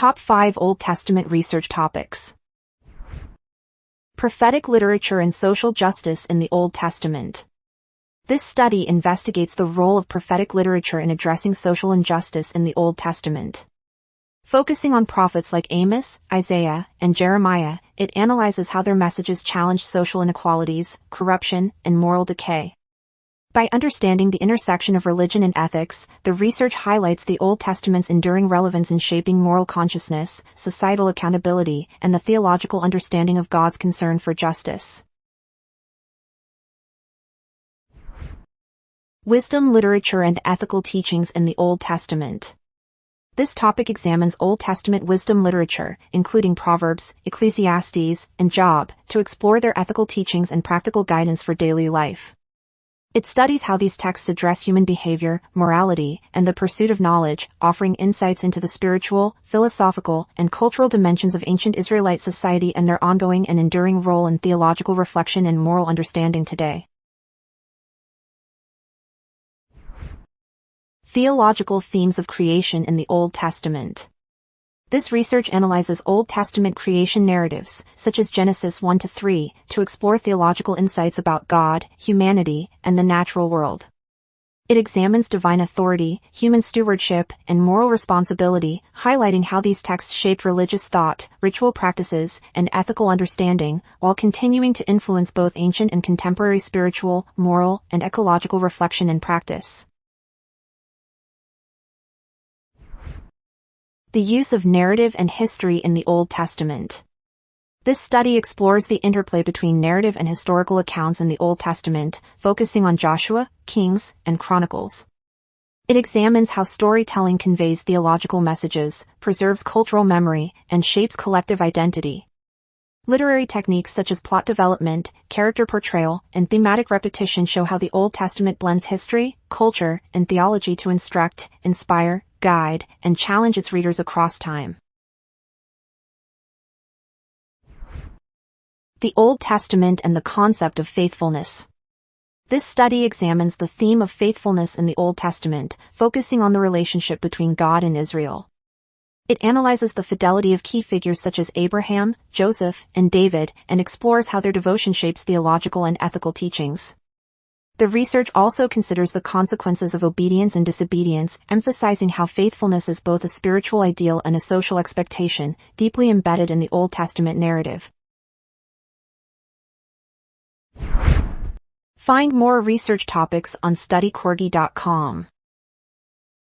Top 5 Old Testament Research Topics. Prophetic Literature and Social Justice in the Old Testament. This study investigates the role of prophetic literature in addressing social injustice in the Old Testament. Focusing on prophets like Amos, Isaiah, and Jeremiah, it analyzes how their messages challenged social inequalities, corruption, and moral decay. By understanding the intersection of religion and ethics, the research highlights the Old Testament's enduring relevance in shaping moral consciousness, societal accountability, and the theological understanding of God's concern for justice. Wisdom literature and ethical teachings in the Old Testament. This topic examines Old Testament wisdom literature, including Proverbs, Ecclesiastes, and Job, to explore their ethical teachings and practical guidance for daily life. It studies how these texts address human behavior, morality, and the pursuit of knowledge, offering insights into the spiritual, philosophical, and cultural dimensions of ancient Israelite society and their ongoing and enduring role in theological reflection and moral understanding today. Theological themes of creation in the Old Testament. This research analyzes Old Testament creation narratives, such as Genesis 1-3, to explore theological insights about God, humanity, and the natural world. It examines divine authority, human stewardship, and moral responsibility, highlighting how these texts shaped religious thought, ritual practices, and ethical understanding, while continuing to influence both ancient and contemporary spiritual, moral, and ecological reflection and practice. The use of narrative and history in the Old Testament. This study explores the interplay between narrative and historical accounts in the Old Testament, focusing on Joshua, Kings, and Chronicles. It examines how storytelling conveys theological messages, preserves cultural memory, and shapes collective identity. Literary techniques such as plot development, character portrayal, and thematic repetition show how the Old Testament blends history, culture, and theology to instruct, inspire, guide, and challenge its readers across time. The Old Testament and the concept of faithfulness. This study examines the theme of faithfulness in the Old Testament, focusing on the relationship between God and Israel. It analyzes the fidelity of key figures such as Abraham, Joseph, and David, and explores how their devotion shapes theological and ethical teachings. The research also considers the consequences of obedience and disobedience, emphasizing how faithfulness is both a spiritual ideal and a social expectation, deeply embedded in the Old Testament narrative. Find more research topics on studycorgi.com.